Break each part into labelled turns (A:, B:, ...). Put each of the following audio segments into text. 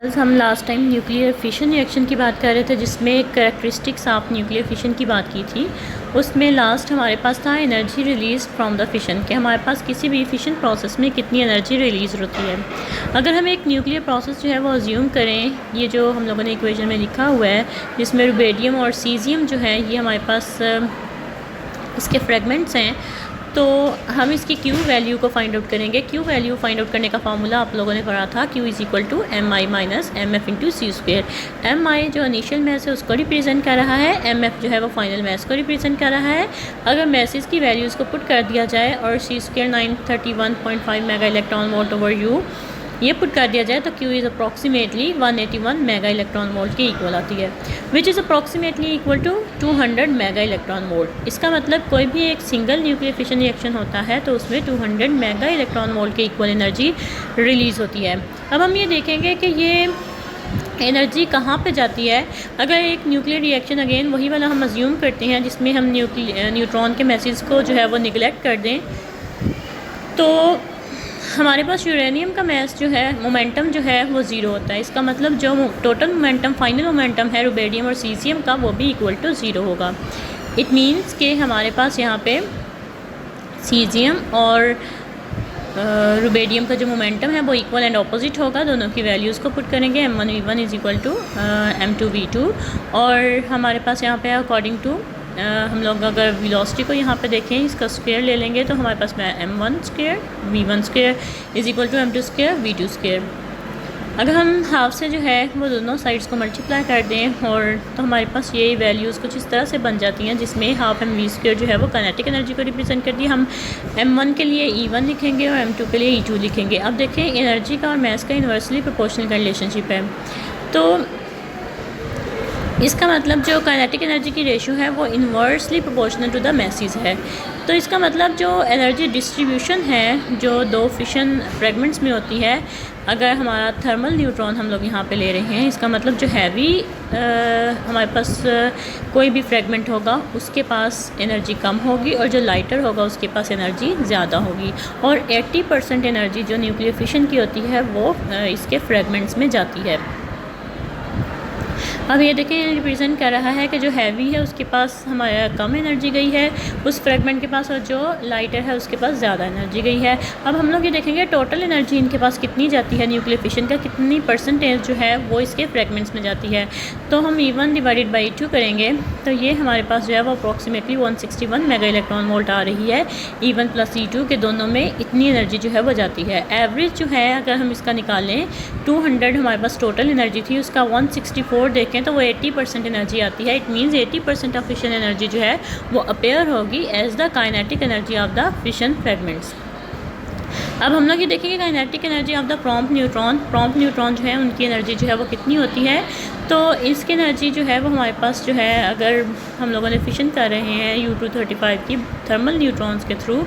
A: हम last time nuclear fission reaction की बात कर रहे थे, जिसमें कैरेक्टरिस्टिक्स ऑफ न्यूक्लियर फिशन की बात की थी। उसमें लास्ट हमारे पास था energy release from the fission, कि हमारे पास किसी भी फिशन प्रोसेस में कितनी एनर्जी रिलीज़ होती है। अगर हम एक न्यूक्लियर प्रोसेस जो है वो अज्यूम करें, ये जो हम लोगों ने इक्वेशन में लिखा हुआ है, जिसमें रुबेडियम और सीजियम जो है ये हमारे पास इसके फ्रेगमेंट्स हैं, तो हम इसकी Q वैल्यू को फाइंड आउट करेंगे। Q वैल्यू फाइंड आउट करने का फार्मूला आप लोगों ने पढ़ा था, Q is equal to MI minus MF into c square. MI जो इनिशियल मैस है उसको रिप्रेजेंट कर रहा है, MF जो है वो फाइनल मैस को रिप्रेजेंट कर रहा है। अगर मैसेज की वैल्यूज़ को पुट कर दिया जाए और C square 931.5 mega electron volt over U ये पुट कर दिया जाए, तो Q is approximately 181 mega electron volt के इक्वल आती है, which is approximately equal to 200 mega electron volt. इसका मतलब कोई भी एक सिंगल न्यूक्लियर फिशन रिएक्शन होता है तो उसमें 200 मेगा इलेक्ट्रॉन वोल्ट के इक्वल एनर्जी रिलीज़ होती है। अब हम ये देखेंगे कि ये एनर्जी कहाँ पे जाती है। अगर एक न्यूक्लियर रिएक्शन अगेन वही वाला हम अज्यूम करते हैं, जिसमें हम न्यूट्रॉन के मैसेज को जो है वो निगलेक्ट कर दें, तो हमारे पास यूरेनियम का मैस जो है, मोमेंटम जो है वो ज़ीरो होता है। इसका मतलब जो टोटल मोमेंटम, फाइनल मोमेंटम है रुबेडियम और सीजियम का, वो भी इक्वल टू ज़ीरो होगा। इट मीन्स कि हमारे पास यहाँ पे सीजियम और रुबेडियम का जो मोमेंटम है वो इक्वल एंड ऑपोजिट होगा। दोनों की वैल्यूज़ को पुट करेंगे, M1V1 is equal to M2V2, और हमारे पास यहाँ पे अकॉर्डिंग टू हम लोग अगर वेलोसिटी को यहाँ पे देखें, इसका स्क्वायर ले लेंगे तो हमारे पास में M1 square V1 square is equal to M2 square V2 square. अगर हम हाफ से जो है वो दोनों साइड्स को मल्टीप्लाई कर दें, और तो हमारे पास ये वैल्यूज़ कुछ इस तरह से बन जाती हैं, जिसमें हाफ MV स्क्वायर जो है वो काइनेटिक एनर्जी को रिप्रेजेंट करती है। हम M1 के लिए E1 लिखेंगे और M2 के लिए E2 लिखेंगे। अब देखें, एनर्जी का और मैस का इन्वर्सली प्रोपोर्शनल का रिलेशनशिप है, तो इसका मतलब जो काइनेटिक एनर्जी की रेशियो है वो inversely proportional to the masses है। तो इसका मतलब जो एनर्जी डिस्ट्रीब्यूशन है जो दो फिशन फ्रेगमेंट्स में होती है, अगर हमारा थर्मल न्यूट्रॉन हम लोग यहाँ पे ले रहे हैं, इसका मतलब जो हैवी हमारे पास कोई भी फ्रेगमेंट होगा उसके पास एनर्जी कम होगी, और जो लाइटर होगा उसके पास एनर्जी ज़्यादा होगी। और 80% एनर्जी जो न्यूक्लियर फिशन की होती है वो इसके फ्रेगमेंट्स में जाती है। अब ये देखें, रिप्रेजेंट कर रहा है कि जो हैवी है उसके पास हमारा कम एनर्जी गई है उस फ्रेगमेंट के पास, और जो लाइटर है उसके पास ज़्यादा एनर्जी गई है। अब हम लोग ये देखेंगे टोटल एनर्जी इनके पास कितनी जाती है, न्यूक्लियर फिशन का कितनी परसेंटेज जो है वो इसके फ्रेगमेंट्स में जाती है। तो हम E1 डिवाइडेड बाई 2 करेंगे, तो ये हमारे पास जो है वो अप्रॉक्सीमेटली 161 मेगा इलेक्ट्रॉन वोल्ट आ रही है। E1 प्लस E2 के दोनों में इतनी एनर्जी जो है वो जाती है। एवरेज जो है अगर हम इसका निकालें, 200 हमारे पास टोटल एनर्जी थी, उसका 164 देखें तो वो 80% एनर्जी आती है। It means 80% of fission energy जो है वो अपेयर होगी as the kinetic energy of the fission fragments. अब हम लोग ये देखेंगे kinetic energy of the prompt neutron जो है उनकी एनर्जी जो है वो कितनी होती है। तो इसकी एनर्जी जो है वो हमारे पास जो है, अगर हम लोगों ने फिशन कर रहे हैं U235 की थर्मल न्यूट्रॉन्स के थ्रू,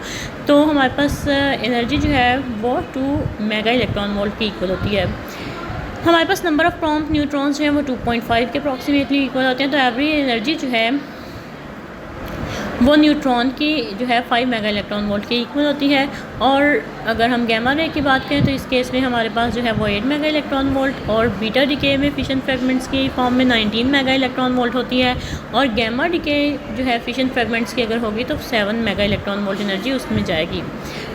A: तो हमारे पास एनर्जी जो है वो 2 मेगा इलेक्ट्रॉन वोल्ट की इक्वल होती है। हमारे पास नंबर ऑफ़ प्रॉम्प्ट न्यूट्रॉन्स जो है वो 2.5 के अप्रॉक्सीमेटली इक्वल होते हैं। तो एवरी एनर्जी जो है वो न्यूट्रॉन की जो है 5 मेगा इलेक्ट्रॉन वोल्ट के इक्वल होती है। और अगर हम गैमा रे की बात करें तो इस केस में हमारे पास जो है वो 8 मेगा इलेक्ट्रॉन वोल्ट, और बीटा डिके में फिशन फ्रेगमेंट्स की फॉर्म में 19 मेगा इलेक्ट्रॉन वोल्ट होती है, और गैमा डिके जो है फिशन फ्रेगमेंट्स की अगर होगी तो 7 मेगा इलेक्ट्रॉन वोल्ट एनर्जी उसमें जाएगी।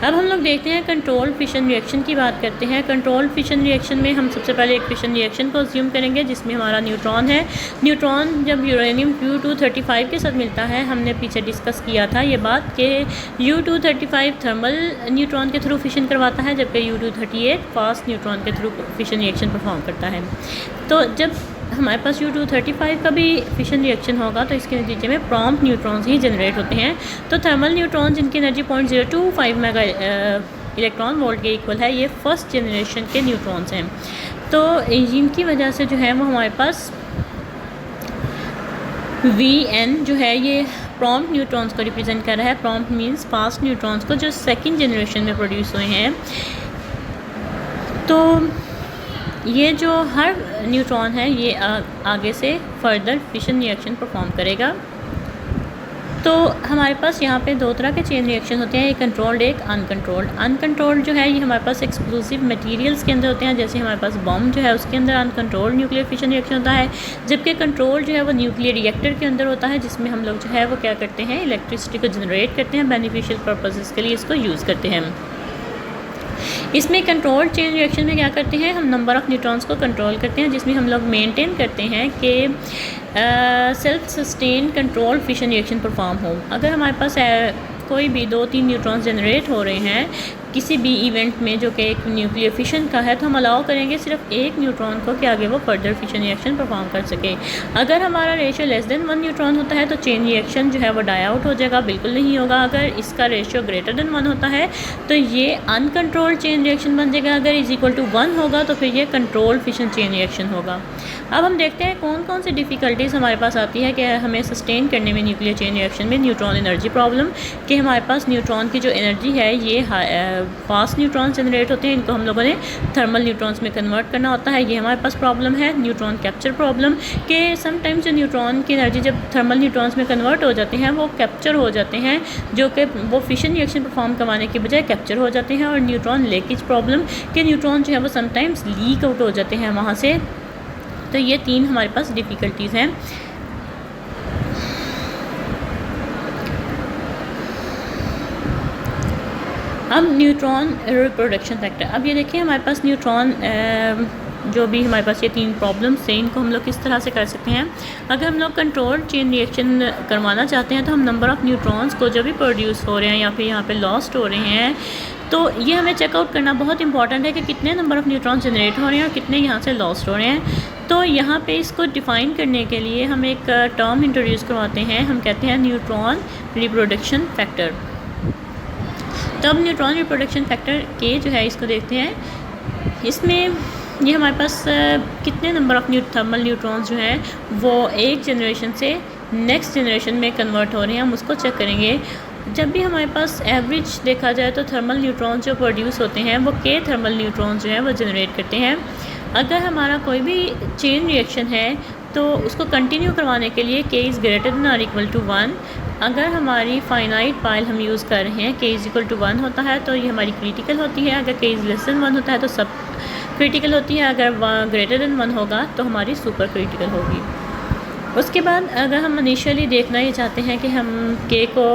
A: अब हम लोग देखते हैं कंट्रोल फिशन रिएक्शन की बात करते हैं। कंट्रोल फिशन रिएक्शन में हम सबसे पहले एक फिशन रिएक्शन को अज्यूम करेंगे जिसमें हमारा न्यूट्रॉन है। न्यूट्रॉन जब यूरेनियम U235 के साथ मिलता है, हमने पीछे डिस्कस किया था ये बात कि U235 थर्मल न्यूट्रॉन के थ्रू फिशन करवाता है, जबकि U238 फास्ट न्यूट्रॉन के थ्रू फिशन रिएक्शन परफॉर्म करता है। तो जब हमारे पास U235 का भी फिशन रिएक्शन होगा तो इसके नतीजे में प्रॉम्प्ट न्यूट्रॉन्स ही जनरेट होते हैं। तो थर्मल न्यूट्रॉन जिनकी एनर्जी 0.025 मेगा इलेक्ट्रॉन वोल्ट के इक्वल है, ये फर्स्ट जनरेशन के न्यूट्रॉन्स हैं। तो इनकी वजह से जो है वो हमारे पास Vn जो है ये प्रॉम्प्ट न्यूट्रॉन्स को रिप्रेजेंट कर रहा है। प्रॉम्प्ट मींस फास्ट न्यूट्रॉन्स को जो सेकंड जनरेशन में प्रोड्यूस हुए हैं। तो ये जो हर न्यूट्रॉन है ये आगे से फर्दर फिशन रिएक्शन परफॉर्म करेगा। तो हमारे पास यहाँ पे दो तरह के चेन रिएक्शन होते हैं, एक कंट्रोल्ड एक अनकंट्रोल्ड। अनकंट्रोल्ड जो है ये हमारे पास एक्सप्लोसिव मटेरियल्स के अंदर होते हैं, जैसे हमारे पास बम जो है उसके अंदर अनकंट्रोल्ड न्यूक्लियर फिशन रिएक्शन होता है, जबकि कंट्रोल जो है वो न्यूक्लियर रिएक्टर के अंदर होता है, जिसमें हम लोग जो है वो क्या करते हैं, इलेक्ट्रिसिटी को जनरेट करते हैं, बेनिफिशियल पर्पसेस के लिए इसको यूज़ करते हैं। इसमें कंट्रोल चेन रिएक्शन में क्या करते हैं, हम नंबर ऑफ़ न्यूट्रॉन्स को कंट्रोल करते हैं, जिसमें हम लोग मेंटेन करते हैं कि self sustain control fission reaction perform हो। अगर हमारे पास कोई भी 2-3 न्यूट्रॉन्स जनरेट हो रहे हैं किसी भी इवेंट में जो कि एक न्यूक्लियर फिशन का है, तो हम अलाउ करेंगे सिर्फ एक न्यूट्रॉन को कि आगे वो फर्दर फिशन रिएक्शन परफॉर्म कर सके। अगर हमारा रेशियो लेस देन 1 न्यूट्रॉन होता है तो चेन रिएक्शन जो है वो डाई आउट हो जाएगा, बिल्कुल नहीं होगा। अगर इसका रेशियो ग्रेटर देन 1 होता है तो ये अनकंट्रोल्ड चेन रिएक्शन बन जाएगा। अगर इज इक्वल टू 1 होगा तो फिर ये कंट्रोल फिशन चेन रिएक्शन होगा। अब हम देखते हैं कौन कौन सी डिफ़िकल्टीज़ हमारे पास आती है कि हमें सस्टेन करने में न्यूक्लियर चेन रिएक्शन में। न्यूट्रॉन एनर्जी प्रॉब्लम, कि हमारे पास न्यूट्रॉन की जो एनर्जी है ये फास्ट न्यूट्रॉन जनरेट होते हैं, इनको हम लोगों ने थर्मल न्यूट्रॉन्स में कन्वर्ट करना होता है, ये हमारे पास प्रॉब्लम है। न्यूट्रॉन कैप्चर प्रॉब्लम, कि समटाइम्स जो न्यूट्रॉन की एनर्जी जब थर्मल न्यूट्रॉन्स में कन्वर्ट हो जाते हैं वो कैप्चर हो जाते हैं, जो कि वो फिशन रिएक्शन परफॉर्म करवाने के बजाय कैप्चर हो जाते हैं। और न्यूट्रॉन लीकेज प्रॉब्लम, कि न्यूट्रॉन जो है वो समटाइम्स लीक आउट हो जाते हैं वहाँ से। तो ये 3 हमारे पास डिफ़िकल्टीज़ हैं। अब न्यूट्रॉन रिप्रोडक्शन फैक्टर, अब ये देखिए हमारे पास न्यूट्रॉन जो भी हमारे पास ये 3 प्रॉब्लम्स हैं, इनको हम लोग किस तरह से कर सकते हैं। अगर हम लोग कंट्रोल चेन रिएक्शन करवाना चाहते हैं तो हम नंबर ऑफ़ न्यूट्रॉन्स को जो भी प्रोड्यूस हो रहे हैं या फिर यहाँ पे लॉस्ट हो रहे हैं, तो ये हमें चेकआउट करना बहुत इंपॉर्टेंट है कि कितने नंबर ऑफ़ न्यूट्रॉन्स जनरेट हो रहे हैं और कितने यहाँ से लॉस्ट हो रहे हैं। तो यहाँ पे इसको डिफ़ाइन करने के लिए हम एक टर्म इंट्रोड्यूस करवाते हैं, हम कहते हैं न्यूट्रॉन रिप्रोडक्शन फैक्टर। तो अब न्यूट्रॉन रिप्रोडक्शन फैक्टर के जो है इसको देखते हैं। इसमें ये हमारे पास कितने नंबर ऑफ़ थर्मल न्यूट्रॉन्स जो हैं वो एक जनरेशन से नेक्स्ट जनरेशन में कन्वर्ट हो रहे हैं, हम उसको चेक करेंगे। जब भी हमारे पास एवरेज देखा जाए तो थर्मल न्यूट्रॉन्स जो प्रोड्यूस होते हैं वो के थर्मल न्यूट्रॉन्स जो हैं वो जनरेट करते हैं। अगर हमारा कोई भी चेन रिएक्शन है तो उसको कंटिन्यू करवाने के लिए के इज़ ग्रेटर देन और इक्वल टू 1। अगर हमारी फाइनाइट पाइल हम यूज़ कर रहे हैं, के इज़ इक्वल टू 1 होता है तो ये हमारी क्रिटिकल होती है। अगर के इज़ लेस देन 1 होता है तो सब क्रिटिकल होती है। अगर ग्रेटर देन 1 होगा तो हमारी सुपर क्रिटिकल होगी। उसके बाद अगर हम इनिशियली देखना ये चाहते हैं कि हम के को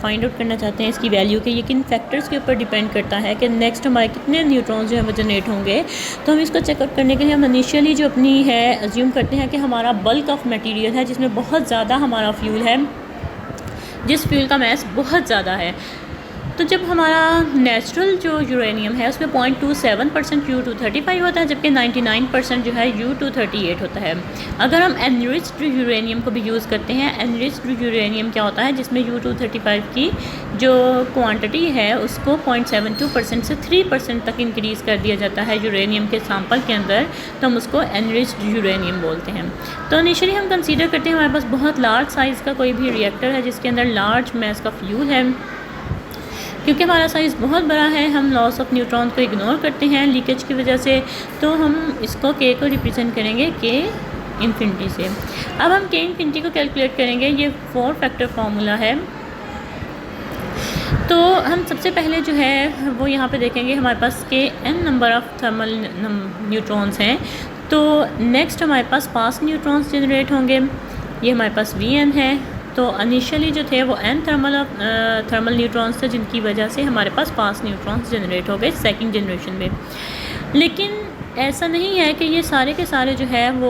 A: फाइंड आउट करना चाहते हैं इसकी वैल्यू के, ये किन फैक्टर्स के ऊपर डिपेंड करता है कि नेक्स्ट हमारे कितने न्यूट्रॉन्स जो है वो जनरेट होंगे। तो हम इसको चेकआउट करने के लिए हम इनिशियली जो अपनी है अज्यूम करते हैं कि हमारा बल्क ऑफ मटेरियल है जिसमें बहुत ज़्यादा हमारा फ्यूल है, जिस फ्यूल का मैस बहुत ज़्यादा है। तो जब हमारा नेचुरल जो यूरेनियम है उसमें 0.27% U-235 होता है, जबकि 99% जो है U-238 होता है। अगर हम एनरिच्ड यूरेनियम को भी यूज़ करते हैं, एनरिच्ड यूरेनियम क्या होता है जिसमें U-235 की जो क्वांटिटी है उसको 0.72% से 3% तक इंक्रीज़ कर दिया जाता है यूरेनियम के सैंपल के अंदर, तो हम उसको एनरिच्ड यूरेनियम बोलते हैं। तो इनिशियली हम कंसीडर करते हैं हमारे पास बहुत लार्ज साइज़ का कोई भी रिएक्टर है जिसके अंदर लार्ज मैस का फ्यूल है। क्योंकि हमारा साइज़ बहुत बड़ा है, हम लॉस ऑफ न्यूट्रॉन को इग्नोर करते हैं लीकेज की वजह से, तो हम इसको के को रिप्रेजेंट करेंगे के इन्फिनिटी से। अब हम के इन्फिनिटी को कैलकुलेट करेंगे, ये 4 फैक्टर फार्मूला है। तो हम सबसे पहले जो है वो यहाँ पे देखेंगे हमारे पास के n number of thermal neutrons हैं। तो नेक्स्ट हमारे पास फास्ट न्यूट्रॉन्स जनरेट होंगे, ये हमारे पास Vn है। तो इनिशियली जो थे वो n थर्मल न्यूट्रॉन्स थे जिनकी वजह से हमारे पास फास्ट न्यूट्रॉन्स जनरेट हो गए सेकंड जनरेशन में। लेकिन ऐसा नहीं है कि ये सारे के सारे जो है वो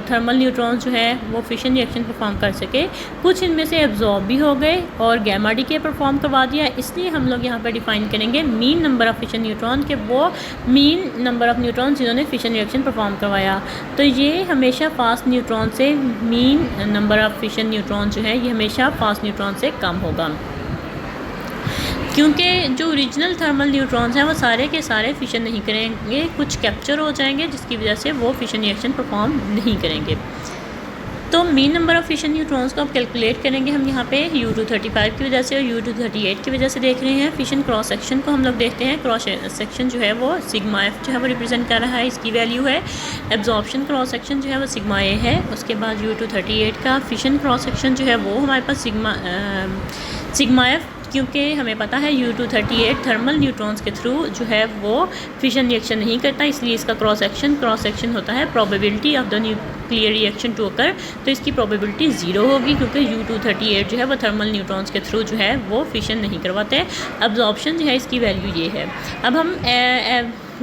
A: थर्मल न्यूट्रॉन्स जो है वो फिशन रिएक्शन परफॉर्म कर सके, कुछ इनमें से एब्जॉर्ब भी हो गए और गैमा डीके परफॉर्म करवा दिया। इसलिए हम लोग यहाँ पर डिफ़ाइन करेंगे mean number of fission neutron के, वो मीन नंबर ऑफ़ न्यूट्रॉन जिन्होंने फिशन रिएक्शन परफॉर्म करवाया। तो ये हमेशा फास्ट न्यूट्रॉन से mean number of fission neutron जो है ये हमेशा फास्ट न्यूट्रॉन से कम होगा, क्योंकि जो ओरिजिनल थर्मल न्यूट्रॉन्स हैं वो सारे के सारे फिशन नहीं करेंगे, कुछ कैप्चर हो जाएंगे जिसकी वजह से वो फिशन रिएक्शन परफॉर्म नहीं करेंगे। तो mean number of fission neutrons को अब कैलकुलेट करेंगे हम यहाँ पे U-235 की वजह से और U-238 की वजह से देख रहे हैं। फिशन क्रॉस सेक्शन को हम लोग देखते हैं, क्रॉस सेक्शन जो है वो सिग्मा F जो है वो रिप्रेजेंट कर रहा है, इसकी वैल्यू है एब्जॉर्प्शन क्रॉस सेक्शन जो है वो सिग्मा ए है। उसके बाद U238 का फिशन क्रॉस सेक्शन जो है वो हमारे पास सिग्मा एफ, क्योंकि हमें पता है U238 थर्मल न्यूट्रॉन्स के थ्रू जो है वो फिशन रिएक्शन नहीं करता, इसलिए इसका क्रॉस सेक्शन होता है probability of the nuclear reaction to occur, तो इसकी प्रोबेबिलिटी 0 होगी क्योंकि U238 जो है वो थर्मल न्यूट्रॉन्स के थ्रू जो है वो फिशन नहीं करवाते हैं। अब्जॉर्प्शन जो है इसकी वैल्यू ये है। अब हम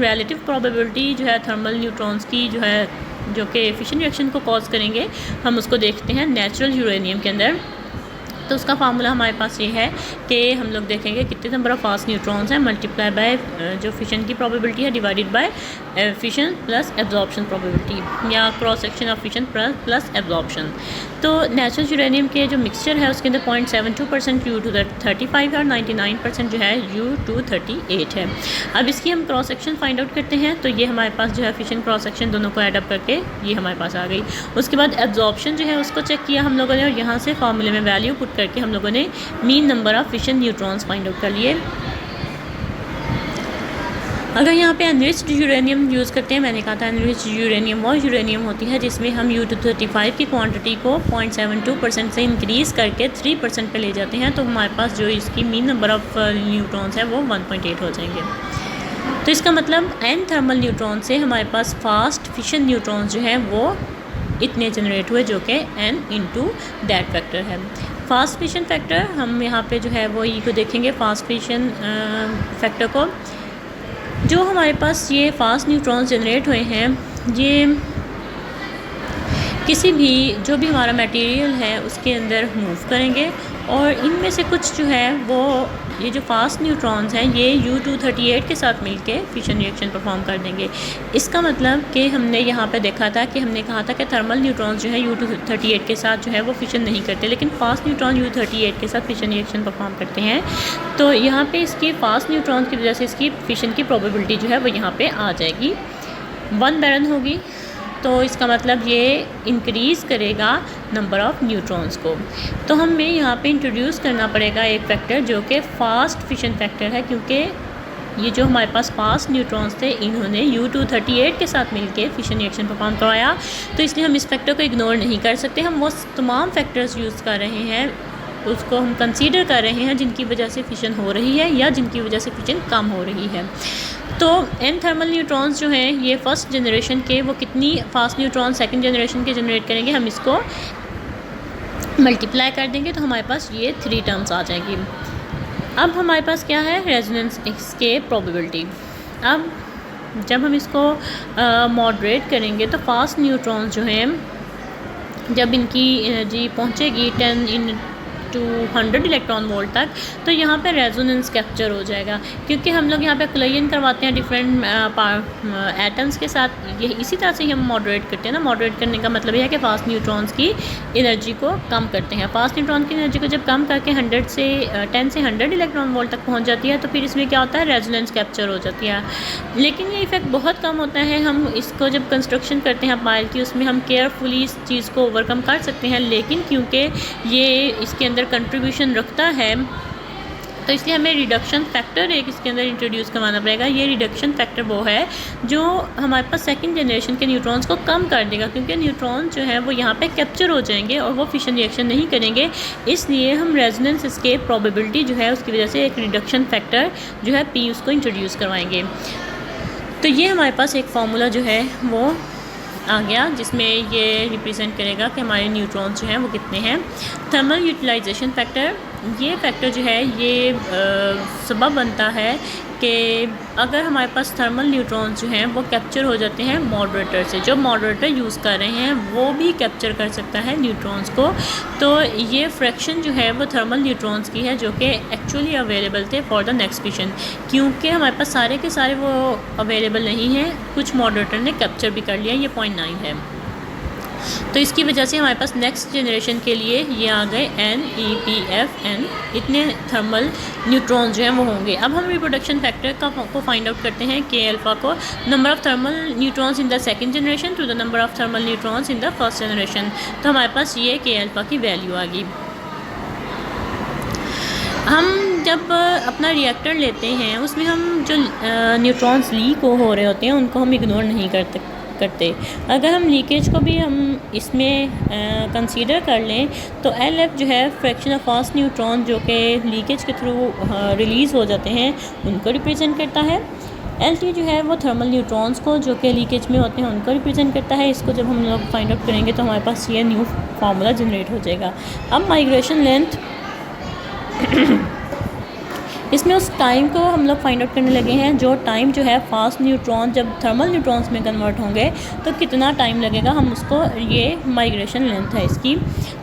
A: रिलेटिव प्रोबेबिलिटी जो है थर्मल न्यूट्रॉन्स की जो कि फिशन रिएक्शन को कॉज करेंगे, हम उसको देखते हैं नेचुरल यूरेनियम के अंदर। तो उसका फार्मूला हमारे पास ये है कि हम लोग देखेंगे कितने नंबर ऑफ फास्ट न्यूट्रॉन्स हैं मल्टीप्लाई बाय जो फिशन की प्रोबेबिलिटी है divided by fission plus absorption probability, या cross section of fission plus absorption. तो नेचुरल यूरेनियम के जो मिक्सचर है उसके अंदर 0.72% U235 और 99% जो है U238 है। अब इसकी हम क्रॉस सेक्शन फाइंड आउट करते हैं, तो ये हमारे पास जो है फिशन क्रॉस सेक्शन दोनों को एडअप करके ये हमारे पास आ गई। उसके बाद एब्जॉर्प्शन जो है उसको चेक किया हम लोगों ने, और यहाँ से फार्मूले में वैल्यू पुट करके हम लोगों ने mean number of fission neutrons find out कर लिए। अगर यहाँ पे एनरिच्ड यूरेनियम यूज़ करते हैं, मैंने कहा था एनरिच्ड यूरेनियम वो यूरेनियम होती है जिसमें हम U235 की क्वांटिटी को 0.72% से इंक्रीज़ करके 3% पे ले जाते हैं, तो हमारे पास जो इसकी मीन नंबर ऑफ न्यूट्रॉन्स है वो 1.8 हो जाएंगे। तो इसका मतलब n थर्मल न्यूट्रॉन से हमारे पास फास्ट फिशन न्यूट्रॉन्स जो हैं वो इतने जनरेट हुए, जो कि n इंटू दैट फैक्टर है। फास्ट फिशन फैक्टर हम यहाँ पे जो है वो ई को देखेंगे, फास्ट फिशन फैक्टर को। जो हमारे पास ये फास्ट न्यूट्रॉन्स जनरेट हुए हैं, ये किसी भी जो भी हमारा मटेरियल है उसके अंदर मूव करेंगे, और इनमें से कुछ जो है वो ये जो फास्ट न्यूट्रॉन्स हैं ये U238 के साथ मिलके फिशन रिएक्शन परफॉर्म कर देंगे। इसका मतलब कि हमने यहाँ पे देखा था कि हमने कहा था कि थर्मल न्यूट्रॉन्स जो है U238 के साथ जो है वो फिशन नहीं करते, लेकिन फास्ट न्यूट्रॉन U238 के साथ फिशन रिएक्शन परफॉर्म करते हैं। तो यहाँ पे इसकी फास्ट न्यूट्रॉन्स की वजह से इसकी फिशन की प्रोबेबिलिटी जो है वो यहाँ पर आ जाएगी, 1 बैरन होगी। तो इसका मतलब ये इंक्रीज़ करेगा नंबर ऑफ़ न्यूट्रॉन्स को। तो हमें यहाँ पे इंट्रोड्यूस करना पड़ेगा एक फैक्टर जो कि फ़ास्ट फिशन फैक्टर है, क्योंकि ये जो हमारे पास फास्ट न्यूट्रॉन्स थे इन्होंने U238 के साथ मिलके फिशन रिएक्शन परफॉर्म करवाया, तो इसलिए हम इस फैक्टर को इग्नोर नहीं कर सकते। हम वो तमाम फैक्टर्स यूज़ कर रहे हैं, उसको हम कंसीडर कर रहे हैं जिनकी वजह से फिशन हो रही है या जिनकी वजह से फिशन कम हो रही है। तो n थर्मल न्यूट्रॉन्स जो हैं ये फर्स्ट जनरेशन के वो कितनी फास्ट न्यूट्रॉन सेकंड जनरेशन के जनरेट करेंगे, हम इसको मल्टीप्लाई कर देंगे तो हमारे पास ये 3 टर्म्स आ जाएगी। अब हमारे पास क्या है, रेजोनेंस एस्केप प्रोबेबिलिटी। अब जब हम इसको मॉडरेट करेंगे तो फास्ट न्यूट्रॉन्स जो हैं जब इनकी एनर्जी पहुँचेगी 10 इलेक्ट्रॉन वोल्ट तक, तो यहाँ पे रेजोनेंस कैप्चर हो जाएगा, क्योंकि हम लोग यहाँ पे कोलिजन करवाते हैं डिफरेंट एटम्स के साथ। ये इसी तरह से ही हम मॉडरेट करते हैं ना। मॉडरेट करने का मतलब यह है कि फास्ट न्यूट्रॉन्स की एनर्जी को कम करते हैं। फास्ट न्यूट्रॉन की एनर्जी को जब कम करके 10 से 100 इलेक्ट्रॉन वोल्ट तक पहुँच जाती है, तो फिर इसमें क्या होता है, रेजोनेंस कैप्चर हो जाती है। लेकिन ये इफेक्ट बहुत कम होता है। हम इसको जब कंस्ट्रक्शन करते हैं पायल की, उसमें हम केयरफुली इस चीज़ को ओवरकम कर सकते हैं, लेकिन क्योंकि ये इसके अंदर कंट्रीब्यूशन रखता है, तो इसलिए हमें रिडक्शन फैक्टर एक इसके अंदर इंट्रोड्यूस करवाना पड़ेगा। ये रिडक्शन फैक्टर वो है जो हमारे पास सेकंड जनरेशन के न्यूट्रॉन्स को कम कर देगा, क्योंकि न्यूट्रॉन जो है वो यहाँ पे कैप्चर हो जाएंगे और वो फिशन रिएक्शन नहीं करेंगे। इसलिए हम रेजोनेंस एस्केप प्रोबेबिलिटी जो है उसकी वजह से एक रिडक्शन फैक्टर जो है P उसको इंट्रोड्यूस करवाएंगे। तो ये हमारे पास एक फार्मूला जो है वो आ गया, जिसमें ये रिप्रेजेंट करेगा कि हमारे न्यूट्रॉन्स जो हैं वो कितने हैं। थर्मल यूटिलाइजेशन फैक्टर, ये फैक्टर जो है ये सबब बनता है कि अगर हमारे पास थर्मल न्यूट्रॉन्स जो हैं वो कैप्चर हो जाते हैं मॉडरेटर से, जो मॉडरेटर यूज़ कर रहे हैं वो भी कैप्चर कर सकता है न्यूट्रॉन्स को, तो ये फ्रैक्शन जो है वो थर्मल न्यूट्रॉन्स की है जो कि एक्चुअली अवेलेबल थे फॉर द नेक्स्ट फिशन। क्योंकि हमारे पास सारे के सारे वो अवेलेबल नहीं हैं, कुछ मॉडरेटर ने कैप्चर भी कर लिया, ये 0.9 है। तो इसकी वजह से हमारे पास नेक्स्ट जनरेशन के लिए ये आ गए NEPFN, इतने थर्मल न्यूट्रॉन्स जो हैं वो होंगे। अब हम रिप्रोडक्शन फैक्टर को फाइंड आउट करते हैं, K अल्फ़ा को, number of thermal neutrons in the second generation to the number of thermal neutrons in the first generation. तो हमारे पास ये K अल्फ़ा की वैल्यू आ गई। हम जब अपना रिएक्टर लेते हैं उसमें हम जो न्यूट्रॉन्स लीक हो रहे होते हैं उनको हम इग्नोर नहीं करते। अगर हम लीकेज को भी हम इसमें कंसीडर कर लें तो LF जो है फ्रैक्शन ऑफ फास्ट न्यूट्रॉन जो कि लीकेज के थ्रू रिलीज़ हो जाते हैं उनको रिप्रेजेंट करता है। LT जो है वो थर्मल न्यूट्रॉन्स को जो कि लीकेज में होते हैं उनको रिप्रेजेंट करता है। इसको जब हम लोग फाइंड आउट करेंगे तो हमारे पास ये न्यू फार्मूला जनरेट हो जाएगा। अब माइग्रेशन लेंथ इसमें उस टाइम को हम लोग फाइंड आउट करने लगे हैं, जो टाइम जो है फास्ट न्यूट्रॉन जब थर्मल न्यूट्रॉन्स में कन्वर्ट होंगे तो कितना टाइम लगेगा, हम उसको ये माइग्रेशन लेंथ है इसकी।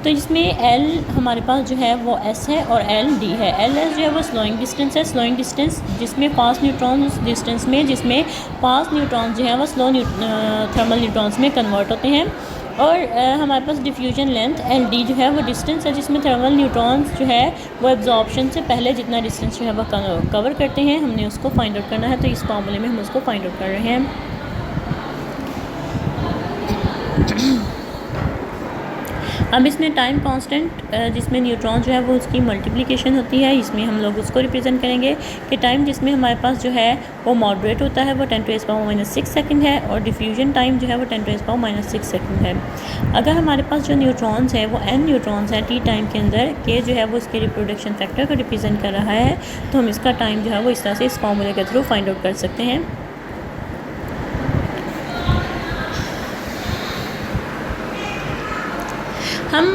A: तो इसमें L हमारे पास जो है वो S है और LD है। LS जो है वो स्लोइंग डिस्टेंस है, स्लोइंग डिस्टेंस जिसमें फास्ट न्यूट्रॉन उस डिस्टेंस में जिसमें फास्ट न्यूट्रॉन जो है वो स्लो थर्मल न्यूट्रॉन्स में कन्वर्ट होते हैं। और हमारे पास डिफ्यूजन लेंथ LD जो है वो डिस्टेंस है जिसमें थर्मल न्यूट्रॉन्स जो है वो एब्जॉर्प्शन से पहले जितना डिस्टेंस जो है वो कवर करते हैं, हमने उसको फाइंड आउट करना है। तो इस फॉर्मूले में हम उसको फाइंड आउट कर रहे हैं। अब इसमें टाइम कांस्टेंट जिसमें न्यूट्रॉन जो है वो उसकी मल्टीप्लिकेशन होती है, इसमें हम लोग उसको रिप्रेजेंट करेंगे कि टाइम जिसमें हमारे पास जो है वो मॉडरेट होता है वो 10⁻⁻⁶ सेकंड है और डिफ्यूजन टाइम जो है वो 10⁻⁻⁶ सेकंड है। अगर हमारे पास जो न्यूट्रॉन्स है वो n न्यूट्रॉन्स है t टाइम के अंदर, के जो है वो इसके रिप्रोडक्शन फैक्टर को रिप्रेजेंट कर रहा है, तो हम इसका टाइम जो है वो इस तरह से इस फॉर्मूले के थ्रू फाइंड आउट कर सकते हैं। हम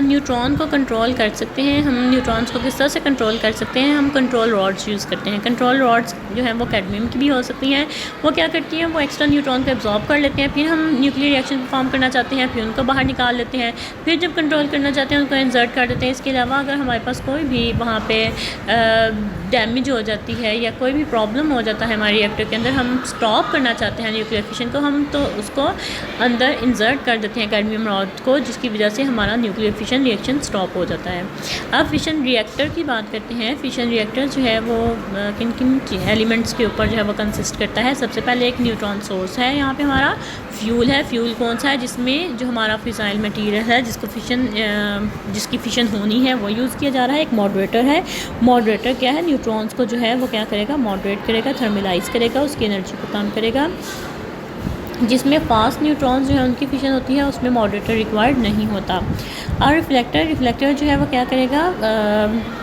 A: न्यूट्रॉन को कंट्रोल कर सकते हैं। हम न्यूट्रॉन्स को किस तरह से कंट्रोल कर सकते हैं, हम कंट्रोल रॉड्स यूज़ करते हैं। कंट्रोल रॉड्स जो हैं वो कैडमियम की भी हो सकती हैं। वो क्या करती हैं, वो एक्स्ट्रा न्यूट्रॉन को एब्जॉर्ब कर लेते हैं, फिर हम न्यूक्लियर रिएक्शन परफॉर्म करना चाहते हैं, फिर उनको बाहर निकाल लेते हैं, फिर जब कंट्रोल करना चाहते हैं उनको इंसर्ट कर देते हैं। इसके अलावा अगर हमारे पास कोई भी वहाँ पर डैमेज हो जाती है या कोई भी प्रॉब्लम हो जाता है हमारे रिएक्टर के अंदर, हम स्टॉप करना चाहते हैं न्यूक्लियर फिशन को, हम तो उसको अंदर इंसर्ट कर देते हैं कैडमियम रॉड को, जिसकी वजह से हमारा न्यूक्लियर फिशन रिएक्शन स्टॉप हो जाता है। अब फिशन रिएक्टर की बात करते हैं। फिशन रिएक्टर जो है वो किन किन एलिमेंट्स के ऊपर जो है वो कंसिस्ट करता है। सबसे पहले एक न्यूट्रॉन सोर्स है, यहाँ पे हमारा फ्यूल है। फ्यूल कौन सा है, जिसमें जो हमारा फिसाइल मटीरियल है जिसको जिसकी फिशन होनी है वो यूज़ किया जा रहा है। एक मॉडरेटर है। मॉडरेटर क्या है, न्यूट्रॉन्स को जो है वो क्या करेगा, मॉडरेट करेगा, थर्मलाइज करेगा, उसकी एनर्जी को कम करेगा। जिसमें फास्ट न्यूट्रॉन्स जो है उनकी फिशन होती है उसमें मॉडरेटर रिक्वायर्ड नहीं होता। और रिफ्लेक्टर जो है वो क्या करेगा,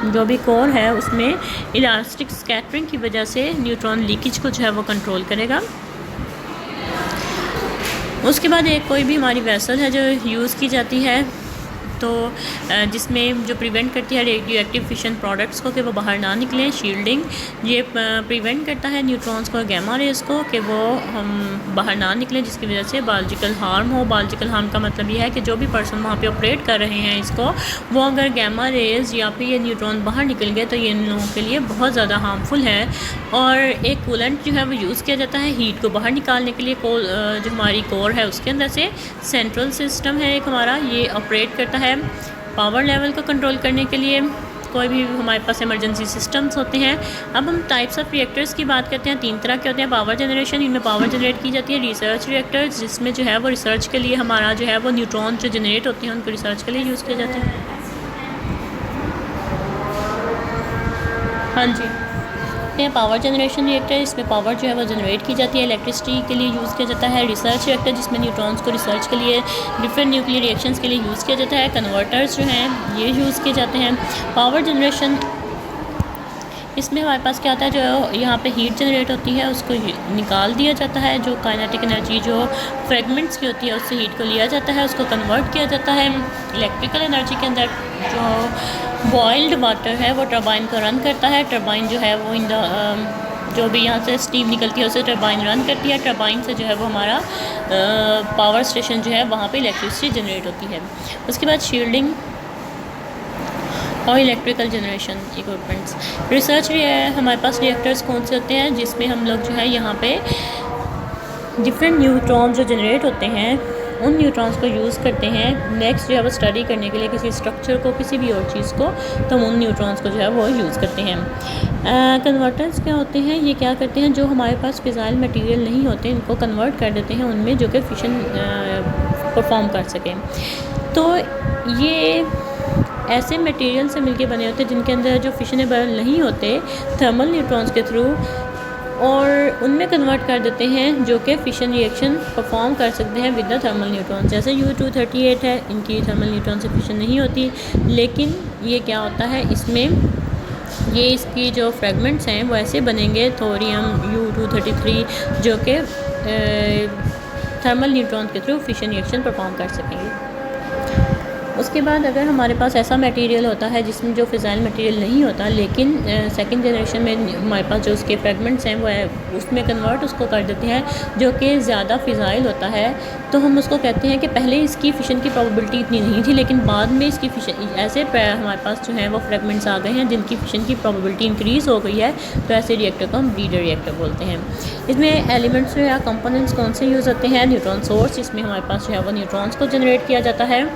A: जो भी कोर है उसमें इलास्टिक स्कैटरिंग की वजह से न्यूट्रॉन लीकेज को जो है वो कंट्रोल करेगा। उसके बाद एक कोई भी हमारी वेसल है जो यूज़ की जाती है, तो जिसमें जो प्रिवेंट करती है रेडियो एक्टिव फिशन प्रोडक्ट्स को कि वो बाहर ना निकलें। शील्डिंग ये प्रिवेंट करता है न्यूट्रॉन्स को, गैमा रेज़ को, कि वो हम बाहर ना निकलें, जिसकी वजह से बायोलॉजिकल हार्म हो। बायोलॉजिकल हार्म का मतलब ये है कि जो भी पर्सन वहाँ पे ऑपरेट कर रहे हैं इसको, वो अगर गैमा रेज़ या फिर ये न्यूट्रॉन बाहर निकल गए तो ये इन लोगों के लिए बहुत ज़्यादा हार्मफुल है। और एक कूलेंट जो है वो यूज़ किया जाता है हीट को बाहर निकालने के लिए। जो हमारी कोर है उसके अंदर से सेंट्रल सिस्टम है एक हमारा, ये ऑपरेट करता है पावर लेवल को कंट्रोल करने के लिए। कोई भी हमारे पास इमरजेंसी सिस्टम्स होते हैं। अब हम टाइप्स ऑफ रिएक्टर्स की बात करते हैं। 3 तरह के होते हैं। पावर जनरेशन, इनमें पावर जनरेट की जाती है। रिसर्च रिएक्टर्स, जिसमें जो है वो रिसर्च के लिए हमारा जो है वो न्यूट्रॉन जो जनरेट होते हैं उनको रिसर्च के लिए यूज़ किया जाता है। हाँ जी, पावर जनरेशन रिएक्टर, इसमें पावर जो है वो जनरेट की जाती है, इलेक्ट्रिसिटी के लिए यूज़ किया जाता है। रिसर्च रिएक्टर जिसमें न्यूट्रॉन्स को रिसर्च के लिए डिफरेंट न्यूक्लियर रिएक्शंस के लिए यूज़ किया जाता है। कन्वर्टर्स जो हैं ये यूज़ किए जाते हैं। पावर जनरेशन इसमें हमारे पास क्या आता है, जो यहाँ पे हीट जनरेट होती है उसको निकाल दिया जाता है। जो काइनेटिक एनर्जी जो फ्रेगमेंट्स की होती है उससे हीट को लिया जाता है, उसको कन्वर्ट किया जाता है इलेक्ट्रिकल एनर्जी के अंदर। जो बॉइल्ड वाटर है वो टरबाइन को रन करता है। टरबाइन जो है वो जो भी यहाँ से स्टीम निकलती है उसे टरबाइन रन करती है। टरबाइन से जो है वो हमारा पावर स्टेशन जो है वहाँ पे इलेक्ट्रिसिटी जनरेट होती है। उसके बाद शील्डिंग और इलेक्ट्रिकल जनरेशन इक्विपमेंट्स। रिसर्च हमारे पास रिएक्टर्स कौन से होते हैं, जिसमें हम लोग जो है यहाँ पे डिफरेंट न्यूट्रॉन जो जनरेट होते हैं उन न्यूट्रॉन्स को यूज़ करते हैं नेक्स्ट जो है वो स्टडी करने के लिए किसी स्ट्रक्चर को, किसी भी और चीज़ को, तो हम उन न्यूट्रॉन्स को जो है वो यूज़ करते हैं। कन्वर्टर्स क्या होते हैं, ये क्या करते हैं, जो हमारे पास फिज़ाइल मटीरियल नहीं होते इनको कन्वर्ट कर देते हैं उनमें जो कि फिशन परफॉर्म कर सकें। तो ये ऐसे मटेरियल से मिलके बने होते हैं जिनके अंदर जो फिशनेबल नहीं होते, थर्मल न्यूट्रॉन्स के थ्रू और उनमें कन्वर्ट कर देते हैं जो कि फिशन रिएक्शन परफॉर्म कर सकते हैं विद द थर्मल न्यूट्रॉन। जैसे U238 है, इनकी थर्मल न्यूट्रॉन से फिशन नहीं होती, लेकिन ये क्या होता है, इसमें ये इसकी जो फ्रेगमेंट्स हैं वो ऐसे बनेंगे थोरियम U233 जो कि थर्मल न्यूट्रॉन के थ्रू फिशन रिएक्शन परफॉर्म कर सकेंगे। उसके बाद अगर हमारे पास ऐसा मटेरियल होता है जिसमें जो फिज़ाइल मटेरियल नहीं होता, लेकिन सेकंड जनरेशन में हमारे पास जो उसके फ्रेगमेंट्स हैं वो उसमें कन्वर्ट उसको कर देते हैं जो कि ज़्यादा फिज़ाइल होता है, तो हम उसको कहते हैं कि पहले इसकी फिशन की प्रोबेबिलिटी इतनी नहीं थी, लेकिन बाद में इसकी फिशन ऐसे हमारे पास जो है वो फ्रेगमेंट्स आ गए हैं जिनकी फिशन की प्रोबेबिलिटी इंक्रीज़ हो गई है, तो ऐसे रिएक्टर को हम ब्रीडर रिएक्टर बोलते हैं। इसमें एलिमेंट्स जो है कंपोनेंट्स कौन से यूज़ होते हैं? न्यूट्रॉन सोर्स, इसमें हमारे पास जो है वो न्यूट्रॉन्स को जनरेट किया जाता है।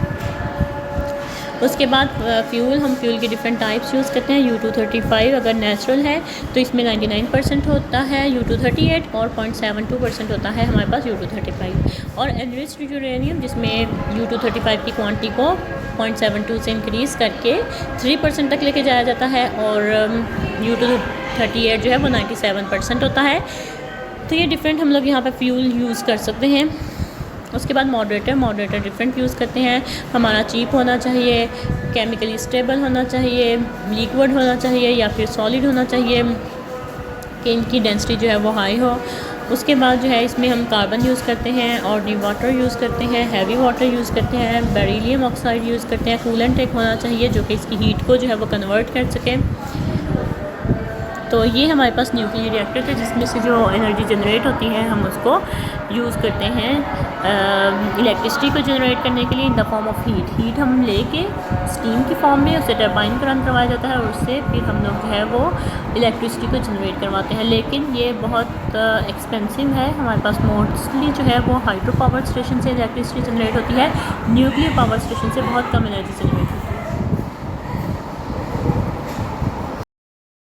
A: उसके बाद फ्यूल, हम फ्यूल के डिफरेंट टाइप्स यूज़ करते हैं। U235 अगर नेचुरल है तो इसमें 99% होता है U238 और 0.72% होता है हमारे पास U235। और एनरिच्ड यूरेनियम जिसमें U235 की क्वांटिटी को 0.72 से इंक्रीज़ करके 3% तक लेके जाया जाता है, और U238 जो है वो 97% होता है। तो ये डिफरेंट हम लोग यहाँ पे फ्यूल यूज़ कर सकते हैं। उसके बाद मॉडरेटर डिफरेंट यूज़ करते हैं। हमारा चीप होना चाहिए, केमिकली स्टेबल होना चाहिए, लिक्विड होना चाहिए या फिर सॉलिड होना चाहिए कि इनकी डेंसिटी जो है वो हाई हो। उसके बाद जो है इसमें हम कार्बन यूज़ करते हैं, ऑर्डिनरी वाटर यूज़ करते हैं, हैवी वाटर यूज़ करते हैं, बेरिलियम ऑक्साइड यूज़ करते हैं। कूलेंट एक होना चाहिए जो कि इसकी हीट को जो है वो कन्वर्ट कर सके। तो ये हमारे पास न्यूक्लियर रिएक्टर थे जिसमें से जो एनर्जी जनरेट होती है हम उसको यूज़ करते हैं इलेक्ट्रिसिटी को जनरेट करने के लिए in the form of heat हम लेके स्टीम की फॉर्म में उसे टरबाइन को रन करवाया जाता है, और उससे फिर हम लोग जो है वो इलेक्ट्रिसिटी को जनरेट करवाते हैं। लेकिन ये बहुत एक्सपेंसिव है। हमारे पास मोस्टली जो है वो हाइड्रो पावर स्टेशन से इलेक्ट्रिसिटी जनरेट होती है, न्यूक्लियर पावर स्टेशन से बहुत कम एनर्जी जनरेट होती है।